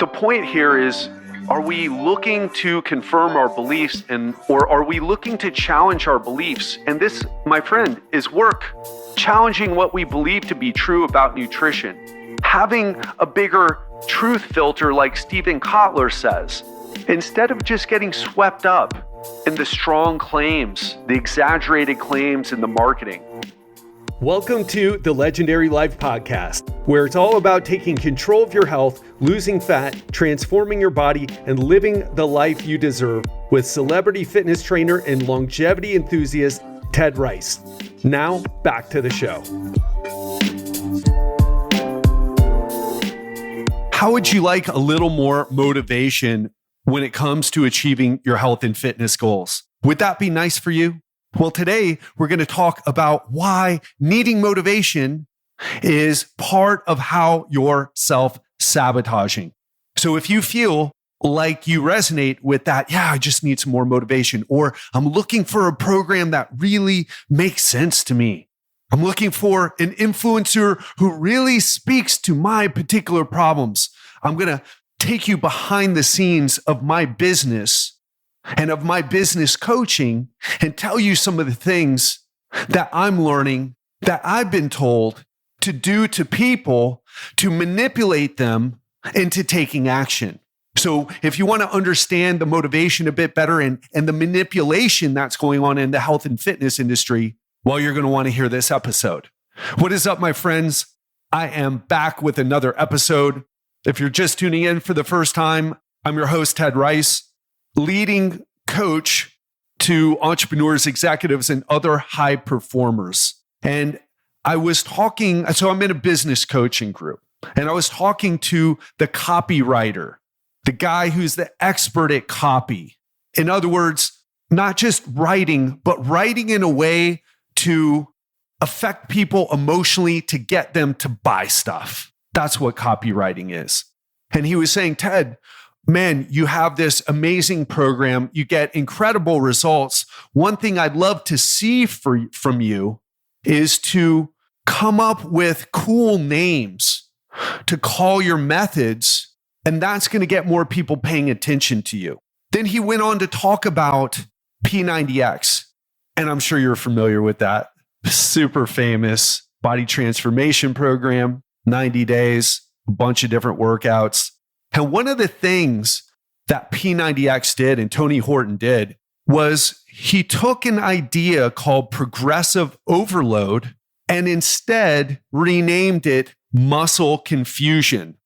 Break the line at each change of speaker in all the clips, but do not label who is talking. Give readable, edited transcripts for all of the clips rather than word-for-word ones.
The point here is, are we looking to confirm our beliefs or are we looking to challenge our beliefs? And this, my friend, is work. Challenging what we believe to be true about nutrition. Having a bigger truth filter like Stephen Kotler says, instead of just getting swept up in the strong claims, the exaggerated claims in the marketing.
Welcome to the Legendary Life Podcast, where it's all about taking control of your health, losing fat, transforming your body, and living the life you deserve with celebrity fitness trainer and longevity enthusiast, Ted Ryce. Now, back to the show. How would you like a little more motivation when it comes to achieving your health and fitness goals? Would that be nice for you? Well, today we're going to talk about why needing motivation is part of how you're self-sabotaging. So if you feel like you resonate with that, I just need some more motivation, or I'm looking for a program that really makes sense to me. I'm looking for an influencer who really speaks to my particular problems. I'm going to take you behind the scenes of my business and of my business coaching and tell you some of the things that I'm learning that I've been told to do to people to manipulate them into taking action. So if you want to understand the motivation a bit better and the manipulation that's going on in the health and fitness industry, well, you're going to want to hear this episode. What is up, my friends? I am back with another episode. If you're just tuning in for the first time, I'm your host, Ted Ryce, leading coach to entrepreneurs, executives, and other high performers. And I'm in a business coaching group, and I was talking to the copywriter, the guy who's the expert at copy. In other words, not just writing, but writing in a way to affect people emotionally to get them to buy stuff. That's what copywriting is. And he was saying, Ted, man, you have this amazing program. You get incredible results. One thing I'd love to see from you is to come up with cool names to call your methods, and that's going to get more people paying attention to you. Then he went on to talk about P90X, and I'm sure you're familiar with that. Super famous body transformation program, 90 days, a bunch of different workouts. And one of the things that P90X did and Tony Horton did was he took an idea called progressive overload and instead renamed it muscle confusion.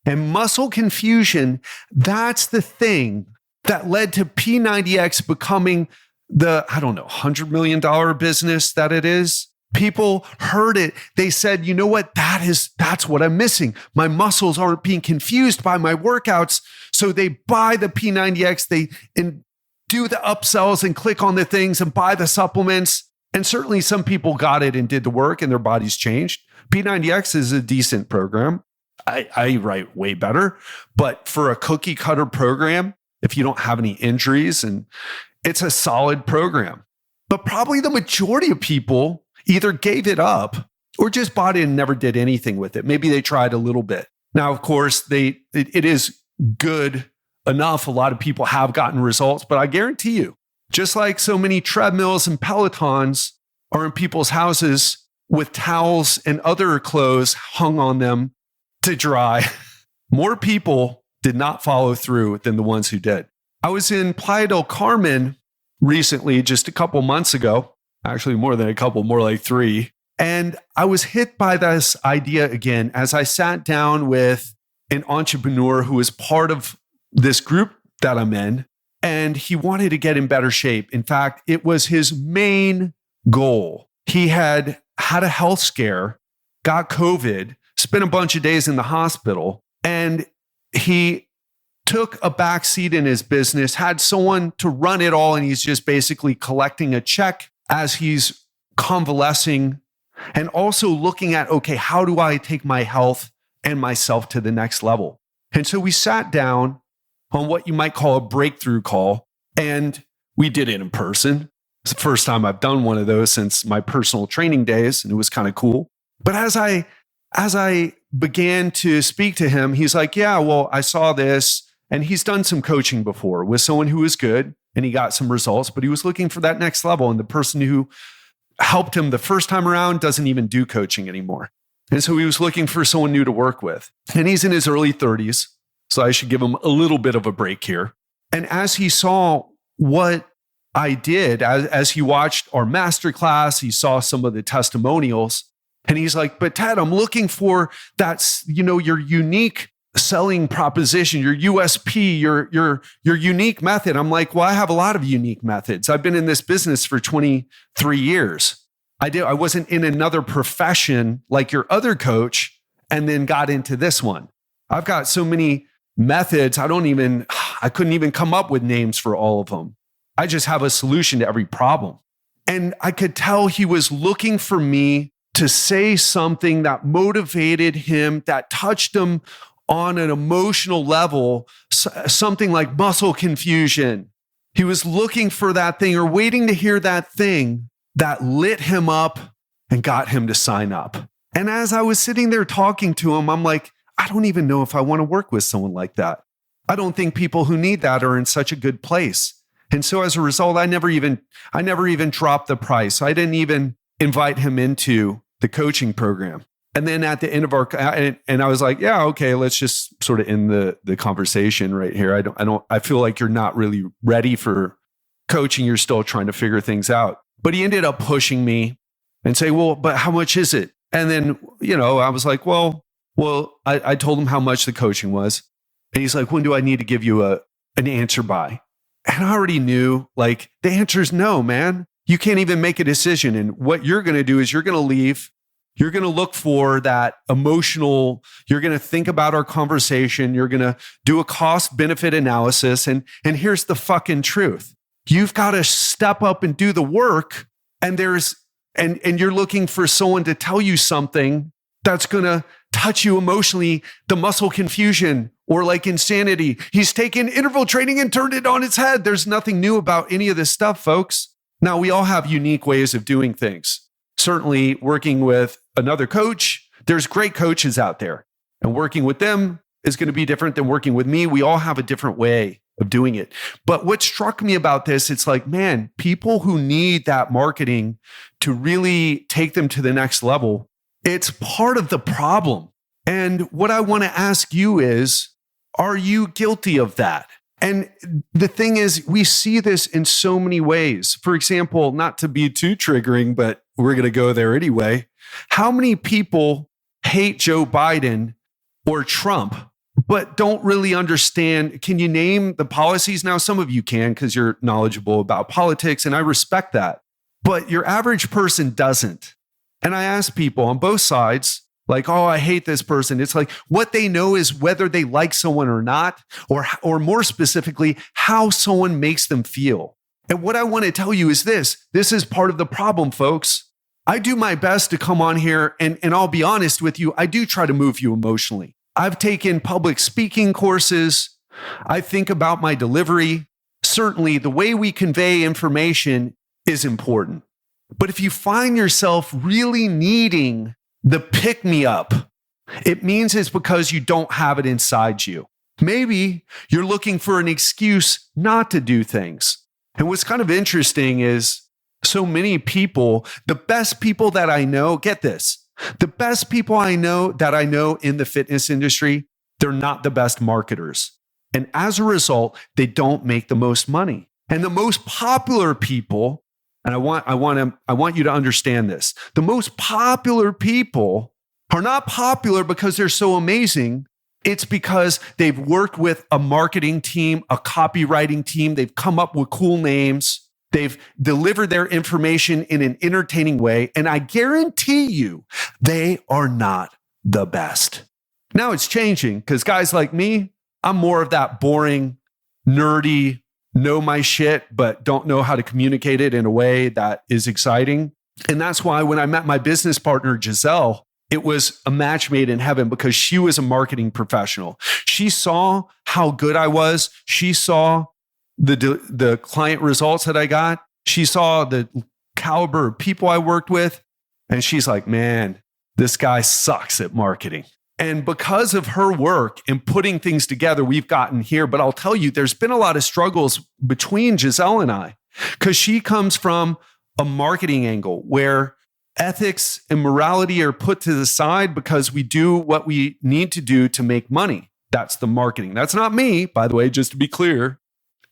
And muscle confusion, that's the thing that led to P90X becoming the, $100 million business that it is. People heard it. They said, you know what? That's what I'm missing. My muscles aren't being confused by my workouts. So they buy the P90X, they do the upsells and click on the things and buy the supplements. And certainly some people got it and did the work and their bodies changed. P90X is a decent program. I write way better. But for a cookie cutter program, if you don't have any injuries, and it's a solid program. But probably the majority of people either gave it up or just bought it and never did anything with it. Maybe they tried a little bit. Now, of course, it is good enough. A lot of people have gotten results, but I guarantee you, just like so many treadmills and Pelotons are in people's houses with towels and other clothes hung on them to dry, more people did not follow through than the ones who did. I was in Playa del Carmen recently, just a couple months ago. Actually, more than a couple, more like 3. And I was hit by this idea again as I sat down with an entrepreneur who is part of this group that I'm in, and he wanted to get in better shape. In fact, it was his main goal. He had a health scare, got COVID, spent a bunch of days in the hospital, and he took a back seat in his business, had someone to run it all, and he's just basically collecting a check as he's convalescing and also looking at, okay, how do I take my health and myself to the next level? And so we sat down on what you might call a breakthrough call, and we did it in person. It's the first time I've done one of those since my personal training days, and it was kind of cool. But as I began to speak to him, he's like, yeah, well, I saw this. And he's done some coaching before with someone who was good and he got some results, but he was looking for that next level. And the person who helped him the first time around doesn't even do coaching anymore. And so he was looking for someone new to work with. And he's in his early 30s. So I should give him a little bit of a break here. And as he saw what I did, as he watched our masterclass, he saw some of the testimonials. And he's like, but Ted, I'm looking for that's, your unique selling proposition, your USP, your unique method. I'm like, well, I have a lot of unique methods. I've been in this business for 23 years. I wasn't in another profession like your other coach and then got into this one. I've got so many methods. I couldn't even come up with names for all of them. I just have a solution to every problem. And I could tell he was looking for me to say something that motivated him, that touched him on an emotional level, something like muscle confusion. He was looking for that thing or waiting to hear that thing that lit him up and got him to sign up. And as I was sitting there talking to him, I'm like, I don't even know if I want to work with someone like that. I don't think people who need that are in such a good place. And so as a result, I never even dropped the price. I didn't even invite him into the coaching program. And then at the end of and I was like, yeah, okay, let's just sort of end the conversation right here. I feel like you're not really ready for coaching. You're still trying to figure things out. But he ended up pushing me and say, well, but how much is it? And then, I was like, well, I told him how much the coaching was. And he's like, when do I need to give you an answer by? And I already knew, like, the answer is no, man. You can't even make a decision. And what you're going to do is you're going to leave. You're going to look for that emotional, you're going to think about our conversation. You're going to do a cost benefit analysis. And here's the fucking truth. You've got to step up and do the work. And you're looking for someone to tell you something that's going to touch you emotionally, the muscle confusion or like insanity. He's taken interval training and turned it on its head. There's nothing new about any of this stuff, folks. Now, we all have unique ways of doing things. Certainly working with another coach, there's great coaches out there. And working with them is going to be different than working with me. We all have a different way of doing it. But what struck me about this, it's like, man, people who need that marketing to really take them to the next level, it's part of the problem. And what I want to ask you is, are you guilty of that? And the thing is, we see this in so many ways. For example, not to be too triggering, but we're going to go there anyway. How many people hate Joe Biden or Trump, but don't really understand? Can you name the policies? Now, some of you can because you're knowledgeable about politics, and I respect that. But your average person doesn't. And I ask people on both sides, like, oh, I hate this person. It's like what they know is whether they like someone or not, or more specifically, how someone makes them feel. And what I want to tell you is this is part of the problem, folks. I do my best to come on here and I'll be honest with you, I do try to move you emotionally. I've taken public speaking courses. I think about my delivery. Certainly, the way we convey information is important. But if you find yourself really needing the pick-me-up, it means it's because you don't have it inside you. Maybe you're looking for an excuse not to do things. And what's kind of interesting is so many people, the best people that I know, get this, the best people I know in the fitness industry, they're not the best marketers. And as a result, they don't make the most money. And the most popular people, and I want you to understand this. The most popular people are not popular because they're so amazing. It's because they've worked with a marketing team, a copywriting team. They've come up with cool names. They've delivered their information in an entertaining way. And I guarantee you, they are not the best. Now it's changing because guys like me, I'm more of that boring, nerdy, know my shit, but don't know how to communicate it in a way that is exciting. And that's why when I met my business partner, Giselle, it was a match made in heaven because she was a marketing professional. She saw how good I was. She saw the client results that I got. She saw the caliber of people I worked with. And she's like, man, this guy sucks at marketing. And because of her work and putting things together, we've gotten here. But I'll tell you, there's been a lot of struggles between Giselle and I, because she comes from a marketing angle where ethics and morality are put to the side because we do what we need to do to make money. That's the marketing. That's not me, by the way, just to be clear.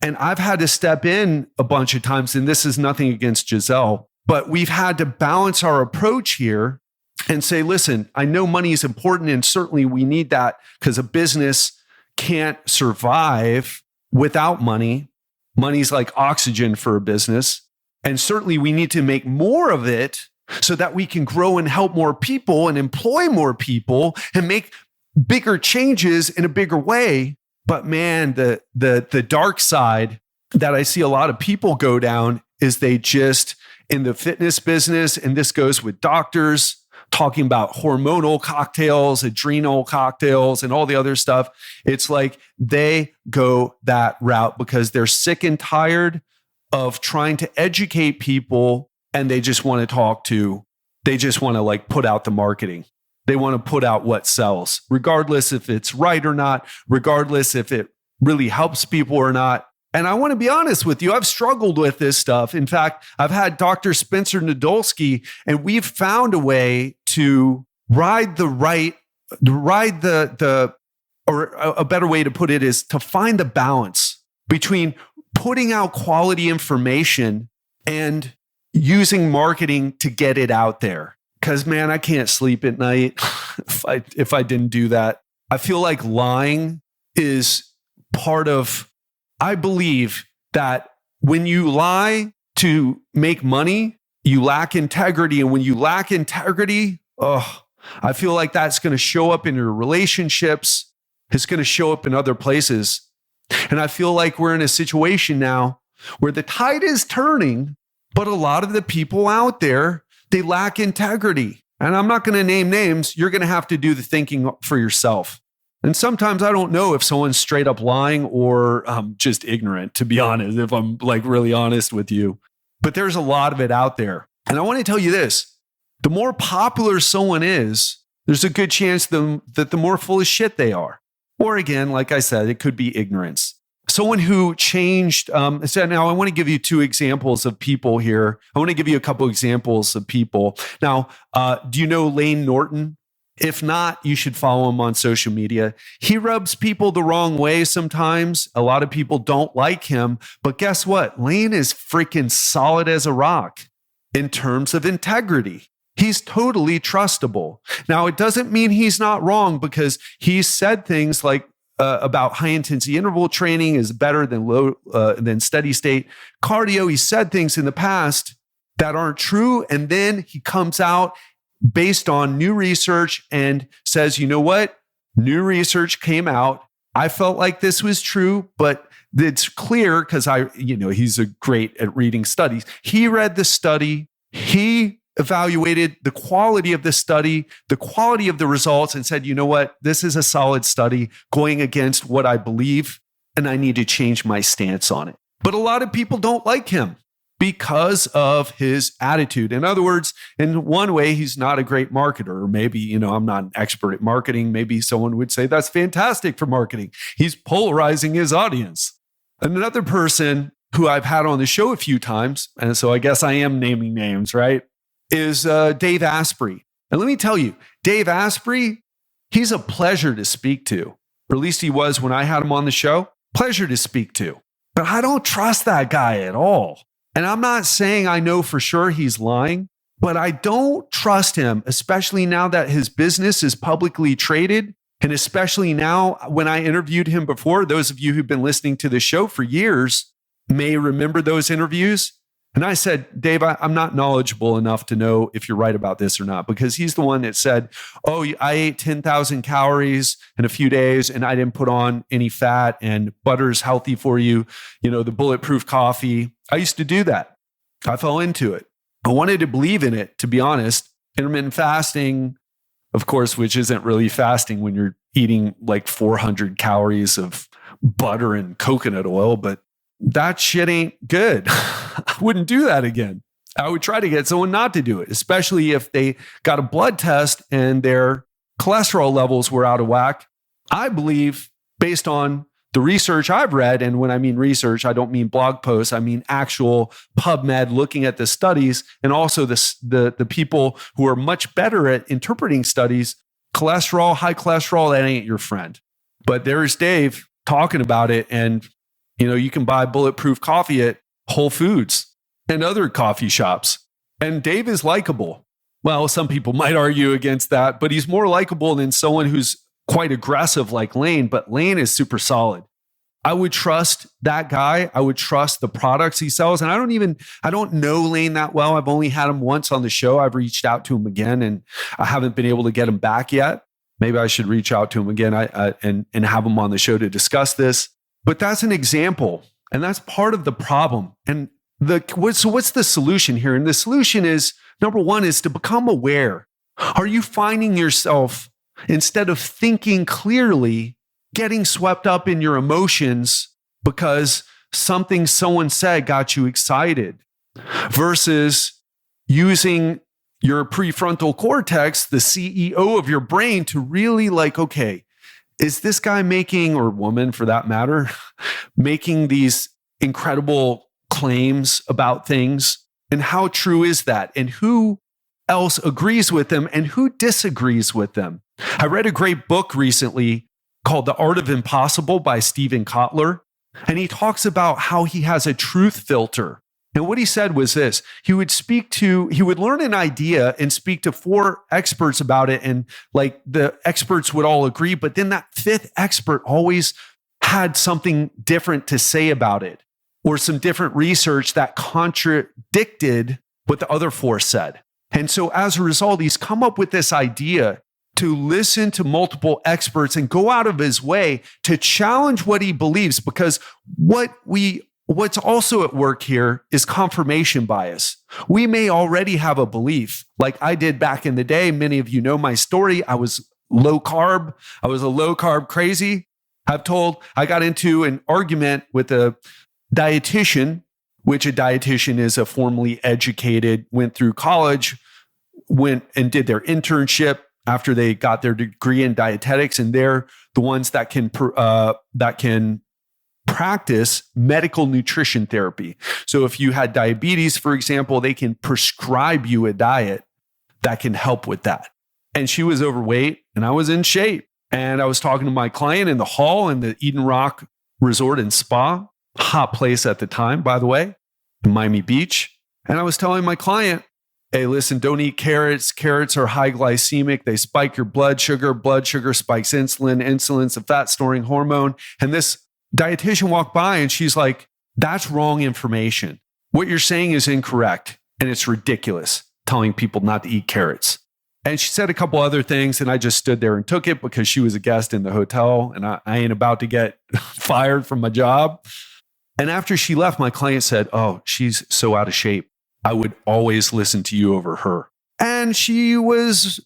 And I've had to step in a bunch of times, and this is nothing against Giselle, but we've had to balance our approach here and say, listen, I know money is important, and certainly we need that because a business can't survive without money. Money's like oxygen for a business. And certainly we need to make more of it so that we can grow and help more people and employ more people and make bigger changes in a bigger way. But man, the dark side that I see a lot of people go down is they just, in the fitness business, and this goes with doctors, talking about hormonal cocktails, adrenal cocktails, and all the other stuff. It's like they go that route because they're sick and tired of trying to educate people, and they just want to like put out the marketing. They want to put out what sells, regardless if it's right or not, regardless if it really helps people or not. And I want to be honest with you, I've struggled with this stuff. In fact, I've had Dr. Spencer Nadolsky, and we've found a way to ride or a better way to put it is to find the balance between putting out quality information and using marketing to get it out there. Because man, I can't sleep at night if I didn't do that. I feel like lying is part of, I believe that when you lie to make money, you lack integrity. And when you lack integrity, I feel like that's going to show up in your relationships. It's going to show up in other places. And I feel like we're in a situation now where the tide is turning, but a lot of the people out there, they lack integrity. And I'm not going to name names. You're going to have to do the thinking for yourself. And sometimes I don't know if someone's straight up lying or just ignorant, to be honest, if I'm like really honest with you. But there's a lot of it out there. And I want to tell you this, the more popular someone is, there's a good chance that the more full of shit they are. Or again, like I said, it could be ignorance. Someone who changed, now I want to give you two examples of people here. I want to give you a couple examples of people. Now, do you know Lane Norton? If not, you should follow him on social media. He rubs people the wrong way sometimes. A lot of people don't like him. But guess what? Lane is freaking solid as a rock in terms of integrity. He's totally trustable. Now, it doesn't mean he's not wrong, because he's said things like about high intensity interval training is better than steady state cardio. He said things in the past that aren't true. And then he comes out based on new research and says, you know what? New research came out. I felt like this was true, but it's clear because he's great at reading studies. He read the study. He evaluated the quality of the study, the quality of the results, and said, you know what? This is a solid study going against what I believe, and I need to change my stance on it. But a lot of people don't like him because of his attitude. In other words, in one way, he's not a great marketer. Or maybe, I'm not an expert at marketing. Maybe someone would say that's fantastic for marketing. He's polarizing his audience. Another person who I've had on the show a few times, and so I guess I am naming names, right, is Dave Asprey. And let me tell you, Dave Asprey, he's a pleasure to speak to, or at least he was when I had him on the show. Pleasure to speak to. But I don't trust that guy at all. And I'm not saying I know for sure he's lying, but I don't trust him, especially now that his business is publicly traded. And especially now when I interviewed him before, those of you who've been listening to the show for years may remember those interviews. And I said, Dave, I'm not knowledgeable enough to know if you're right about this or not, because he's the one that said, oh, I ate 10,000 calories in a few days and I didn't put on any fat, and butter's healthy for you. The bulletproof coffee. I used to do that. I fell into it. I wanted to believe in it, to be honest. Intermittent fasting, of course, which isn't really fasting when you're eating like 400 calories of butter and coconut oil, but that shit ain't good. I wouldn't do that again. I would try to get someone not to do it, especially if they got a blood test and their cholesterol levels were out of whack. I believe, based on the research I've read, and when I mean research, I don't mean blog posts, I mean actual PubMed looking at the studies, and also the people who are much better at interpreting studies. Cholesterol, high cholesterol, that ain't your friend. But there's Dave talking about it, and you can buy bulletproof coffee at Whole Foods and other coffee shops. And Dave is likable. Well, some people might argue against that, but he's more likable than someone who's quite aggressive like Lane, but Lane is super solid. I would trust that guy. I would trust the products he sells. And I don't know Lane that well. I've only had him once on the show. I've reached out to him again and I haven't been able to get him back yet. Maybe I should reach out to him again and have him on the show to discuss this. But that's an example. And that's part of the problem. And so what's the solution here? And the solution is, number one, is to become aware. Are you finding yourself, instead of thinking clearly, getting swept up in your emotions because something someone said got you excited, versus using your prefrontal cortex, the CEO of your brain, to really okay, is this guy making, or woman for that matter, making these incredible claims about things? And how true is that? And who else agrees with them and who disagrees with them? I read a great book recently called The Art of Impossible by Steven Kotler. And he talks about how he has a truth filter. And what he said was this: he would learn an idea and speak to 4 experts about it. And the experts would all agree, but then that 5th expert always had something different to say about it, or some different research that contradicted what the other 4 said. And so as a result, he's come up with this idea to listen to multiple experts and go out of his way to challenge what he believes, because what's also at work here is confirmation bias. We may already have a belief, like I did back in the day. Many of you know my story. I was low carb. I was a low carb crazy. I got into an argument with a dietitian, which a dietitian is a formally educated, went through college, went and did their internship after they got their degree in dietetics, and they're the ones that can practice medical nutrition therapy. So if you had diabetes, for example, they can prescribe you a diet that can help with that. And she was overweight and I was in shape. And I was talking to my client in the hall in the Eden Rock Resort and Spa, hot place at the time, by the way, in Miami Beach. And I was telling my client, hey, listen, don't eat carrots. Carrots are high glycemic. They spike your blood sugar. Blood sugar spikes insulin. Insulin's a fat storing hormone. And this dietitian walked by and she's like, that's wrong information. What you're saying is incorrect. And it's ridiculous telling people not to eat carrots. And she said a couple other things, and I just stood there and took it because she was a guest in the hotel and I ain't about to get fired from my job. And after she left, my client said, oh, she's so out of shape. I would always listen to you over her. And she was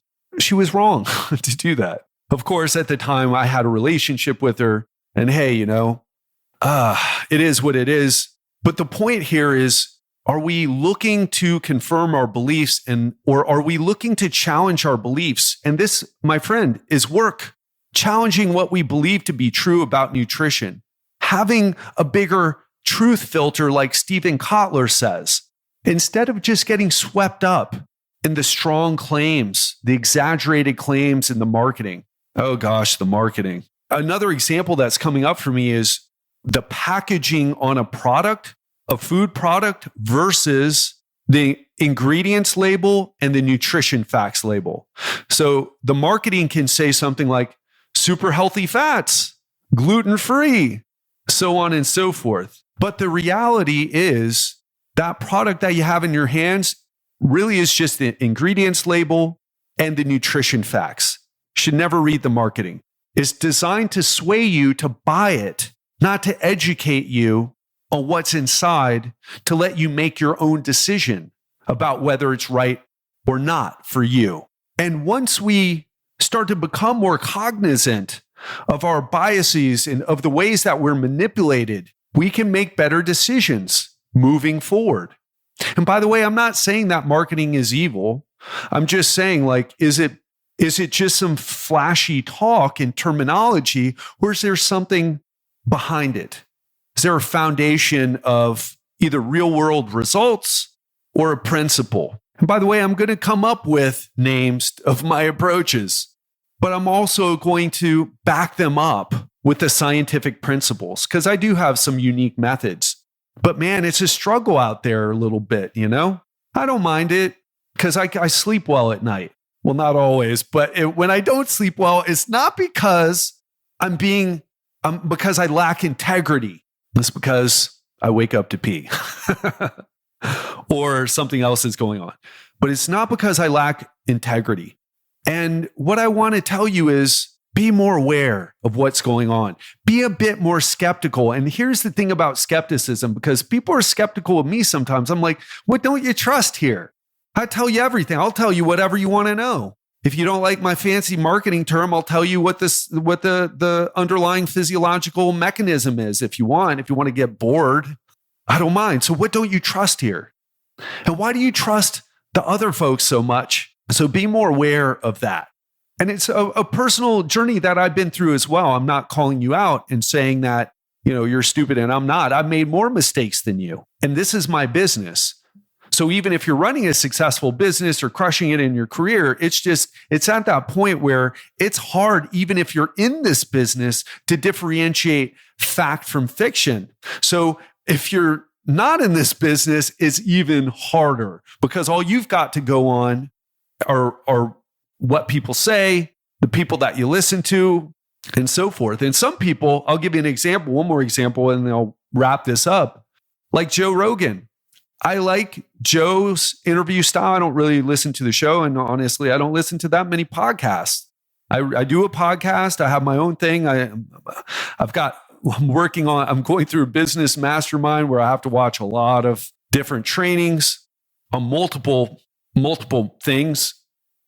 wrong to do that. Of course, at the time I had a relationship with her, and hey, it is what it is. But the point here is, are we looking to confirm our beliefs or are we looking to challenge our beliefs? And this, my friend, is work. Challenging what we believe to be true about nutrition. Having a bigger truth filter, like Steven Kotler says, instead of just getting swept up in the strong claims, the exaggerated claims in the marketing. Oh gosh, the marketing. Another example that's coming up for me is the packaging on a product, a food product, versus the ingredients label and the nutrition facts label. So the marketing can say something like super healthy fats, gluten-free, so on and so forth. But the reality is that product that you have in your hands really is just the ingredients label and the nutrition facts. Should never read the marketing. It's designed to sway you to buy it, not to educate you on what's inside, to let you make your own decision about whether it's right or not for you. And once we start to become more cognizant of our biases and of the ways that we're manipulated, we can make better decisions moving forward. And by the way, I'm not saying that marketing is evil. I'm just saying, is it Is it just some flashy talk and terminology, or is there something behind it? Is there a foundation of either real world results or a principle? And by the way, I'm going to come up with names of my approaches, but I'm also going to back them up with the scientific principles because I do have some unique methods. But man, it's a struggle out there a little bit, you know? I don't mind it because I sleep well at night. Well, not always, but when I don't sleep well, it's not because because I lack integrity. It's because I wake up to pee or something else is going on. But it's not because I lack integrity. And what I want to tell you is be more aware of what's going on. Be a bit more skeptical. And here's the thing about skepticism, because people are skeptical of me sometimes. I'm like, what don't you trust here? I tell you everything. I'll tell you whatever you want to know. If you don't like my fancy marketing term, I'll tell you what the underlying physiological mechanism is if you want. If you want to get bored, I don't mind. So what don't you trust here? And why do you trust the other folks so much? So be more aware of that. And it's a personal journey that I've been through as well. I'm not calling you out and saying that, you're stupid and I'm not. I've made more mistakes than you. And this is my business. So even if you're running a successful business or crushing it in your career, it's at that point where it's hard, even if you're in this business, to differentiate fact from fiction. So if you're not in this business, it's even harder because all you've got to go on are what people say, the people that you listen to, and so forth. And some people, I'll give you one more example, and then I'll wrap this up. Like Joe Rogan. I like Joe's interview style. I don't really listen to the show. And honestly, I don't listen to that many podcasts. I do a podcast. I have my own thing. I'm going through a business mastermind where I have to watch a lot of different trainings on multiple things,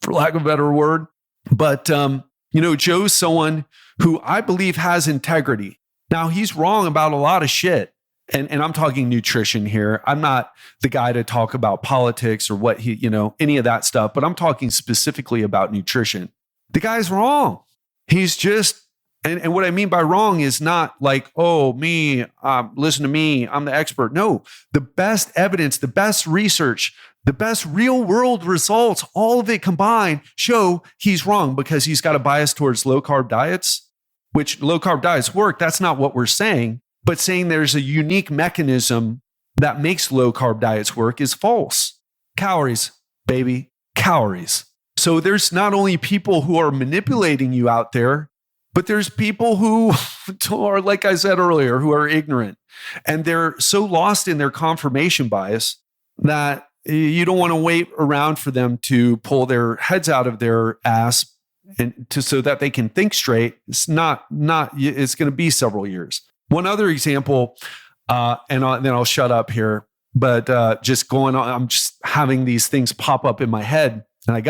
for lack of a better word. But, Joe's someone who I believe has integrity. Now, he's wrong about a lot of shit. And I'm talking nutrition here. I'm not the guy to talk about politics or what any of that stuff, but I'm talking specifically about nutrition. The guy's wrong. He's just, and what I mean by wrong is not like, oh, me, listen to me, I'm the expert. No, the best evidence, the best research, the best real world results, all of it combined show he's wrong because he's got a bias towards low carb diets, which low carb diets work. That's not what we're saying. But saying there's a unique mechanism that makes low carb diets work is false. Calories, baby, calories. So there's not only people who are manipulating you out there, but there's people who are, like I said earlier, who are ignorant. And they're so lost in their confirmation bias that you don't want to wait around for them to pull their heads out of their ass so that they can think straight. It's it's going to be several years. One other example, then I'll shut up here, but just going on, I'm just having these things pop up in my head, and I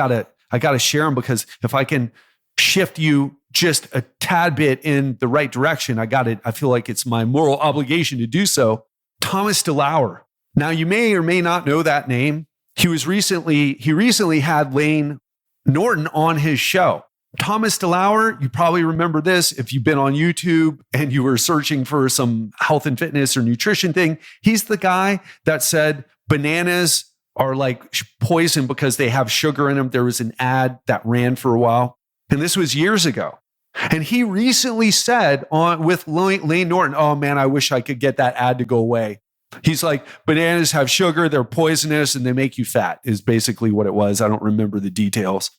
gotta share them because if I can shift you just a tad bit in the right direction, I feel like it's my moral obligation to do so. Thomas DeLauer. Now, you may or may not know that name. He recently had Lane Norton on his show. Thomas DeLauer, you probably remember this if you've been on YouTube and you were searching for some health and fitness or nutrition thing. He's the guy that said bananas are like poison because they have sugar in them. There was an ad that ran for a while, and this was years ago. And he recently said with Lane Norton, oh man, I wish I could get that ad to go away. He's like, bananas have sugar, they're poisonous, and they make you fat, is basically what it was. I don't remember the details.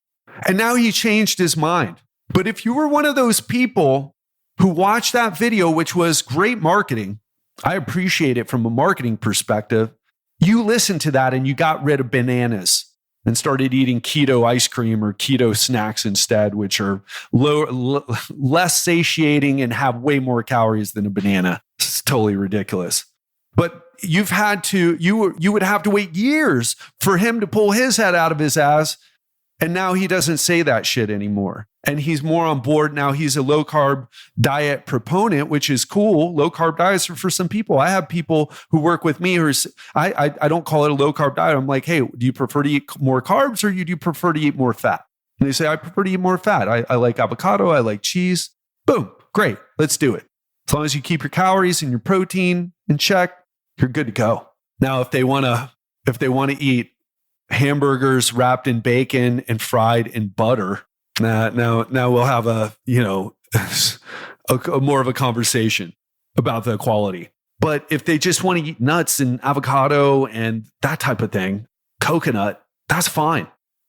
And now he changed his mind. But if you were one of those people who watched that video, which was great marketing, I appreciate it from a marketing perspective, you listened to that and you got rid of bananas and started eating keto ice cream or keto snacks instead, which are less satiating and have way more calories than a banana. It's totally ridiculous. But you would have to wait years for him to pull his head out of his ass. And now he doesn't say that shit anymore. And he's more on board. Now he's a low carb diet proponent, which is cool. Low carb diets are for some people. I have people who work with me who I don't call it a low carb diet. I'm like, hey, do you prefer to eat more carbs or do you prefer to eat more fat? And they say, I prefer to eat more fat. I like avocado. I like cheese. Boom. Great. Let's do it. As long as you keep your calories and your protein in check, you're good to go. Now, if they want to eat hamburgers wrapped in bacon and fried in butter, now we'll have a more of a conversation about the quality. But if they just want to eat nuts and avocado and that type of thing, coconut, that's fine.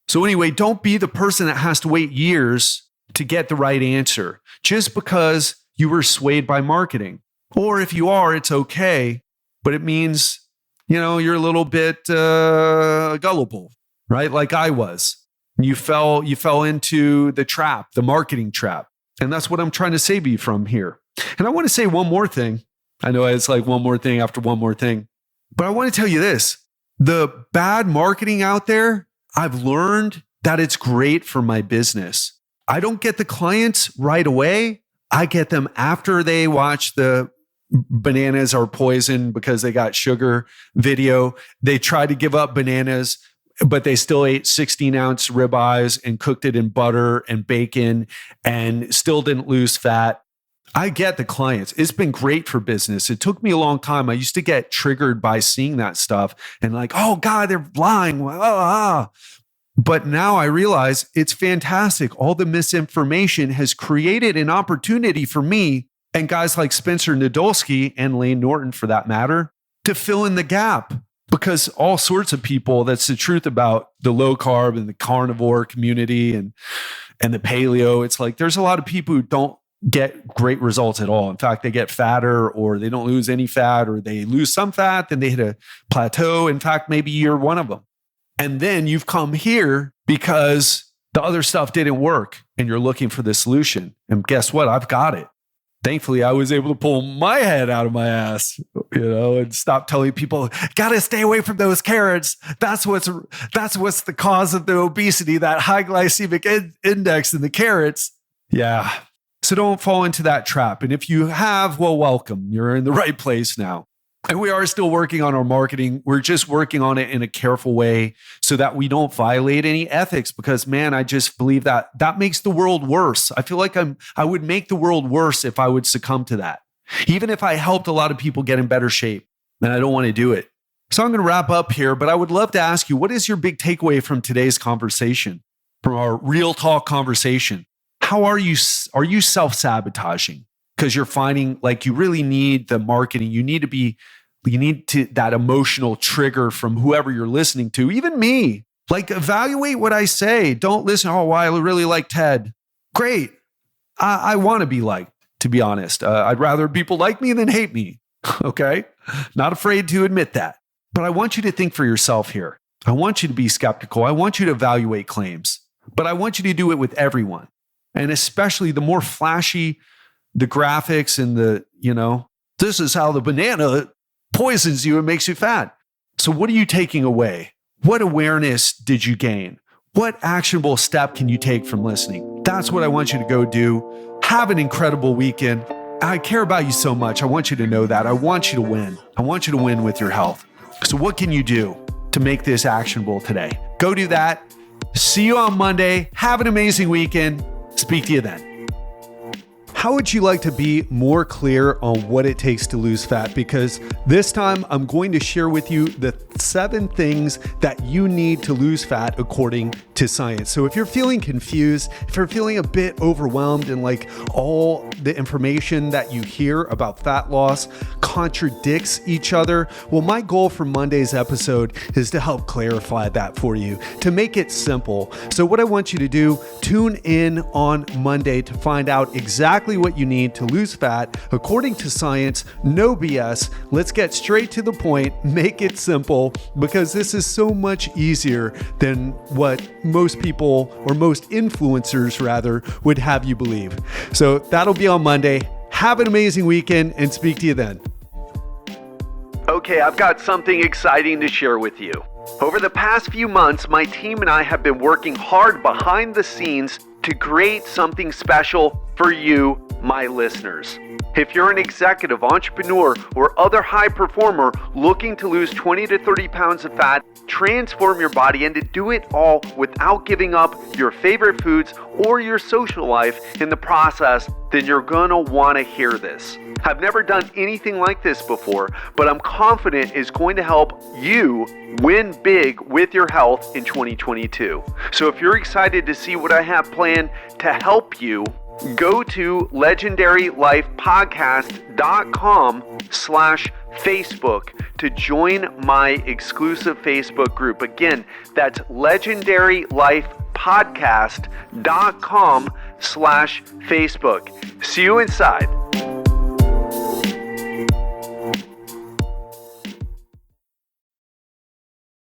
So anyway, don't be the person that has to wait years to get the right answer just because you were swayed by marketing. Or if you are, it's okay, but it means, you're a little bit gullible, right? Like I was. You fell into the trap, the marketing trap. And that's what I'm trying to save you from here. And I want to say one more thing. I know it's like one more thing after one more thing, but I want to tell you this. The bad marketing out there, I've learned that it's great for my business. I don't get the clients right away. I get them after they watch the bananas are poison because they got sugar video. They tried to give up bananas, but they still ate 16-ounce ribeyes and cooked it in butter and bacon and still didn't lose fat. I get the clients. It's been great for business. It took me a long time. I used to get triggered by seeing that stuff and like, oh God, they're lying. But now I realize it's fantastic. All the misinformation has created an opportunity for me and guys like Spencer Nadolski and Lane Norton, for that matter, to fill in the gap. Because all sorts of people, that's the truth about the low carb and the carnivore community and the paleo. It's like there's a lot of people who don't get great results at all. In fact, they get fatter or they don't lose any fat or they lose some fat, then they hit a plateau. In fact, maybe you're one of them. And then you've come here because the other stuff didn't work and you're looking for the solution. And guess what? I've got it. Thankfully, I was able to pull my head out of my ass, and stop telling people, gotta stay away from those carrots. That's what's the cause of the obesity, that high glycemic index in the carrots. Yeah. So don't fall into that trap. And if you have, well, welcome. You're in the right place now. And we are still working on our marketing. We're just working on it in a careful way so that we don't violate any ethics because, man, I just believe that makes the world worse. I feel like I would make the world worse if I would succumb to that. Even if I helped a lot of people get in better shape, and I don't want to do it. So I'm going to wrap up here, but I would love to ask you, what is your big takeaway from today's conversation, from our real talk conversation? How are you self-sabotaging? Because you're finding like you really need the marketing. You need that emotional trigger from whoever you're listening to, even me. Like evaluate what I say. Don't listen, oh, well, I really like Ted. Great. I want to be liked, to be honest. I'd rather people like me than hate me. Okay? Not afraid to admit that. But I want you to think for yourself here. I want you to be skeptical. I want you to evaluate claims. But I want you to do it with everyone. And especially the more flashy the graphics and this is how the banana poisons you and makes you fat. So what are you taking away? What awareness did you gain? What actionable step can you take from listening? That's what I want you to go do. Have an incredible weekend. I care about you so much. I want you to know that. I want you to win. I want you to win with your health. So what can you do to make this actionable today? Go do that. See you on Monday. Have an amazing weekend. Speak to you then. How would you like to be more clear on what it takes to lose fat? Because this time I'm going to share with you the 7 things that you need to lose fat according to science. So if you're feeling confused, if you're feeling a bit overwhelmed and like all the information that you hear about fat loss contradicts each other, well, my goal for Monday's episode is to help clarify that for you, to make it simple. So what I want you to do, tune in on Monday to find out exactly what you need to lose fat according to science. No BS. Let's get straight to the point, make it simple, because this is so much easier than what most people, or most influencers rather, would have you believe. So that'll be on Monday. Have an amazing weekend and speak to you then.
Okay, I've got something exciting to share with you. Over the past few months, my team and I have been working hard behind the scenes to create something special for you, my listeners. If you're an executive, entrepreneur, or other high performer looking to lose 20 to 30 pounds of fat, transform your body, and to do it all without giving up your favorite foods or your social life in the process, then you're gonna wanna hear this. I've never done anything like this before, but I'm confident it's going to help you win big with your health in 2022. So if you're excited to see what I have planned to help you, go to legendarylifepodcast.com/Facebook to join my exclusive Facebook group. Again, that's legendarylifepodcast.com/Facebook. See you inside.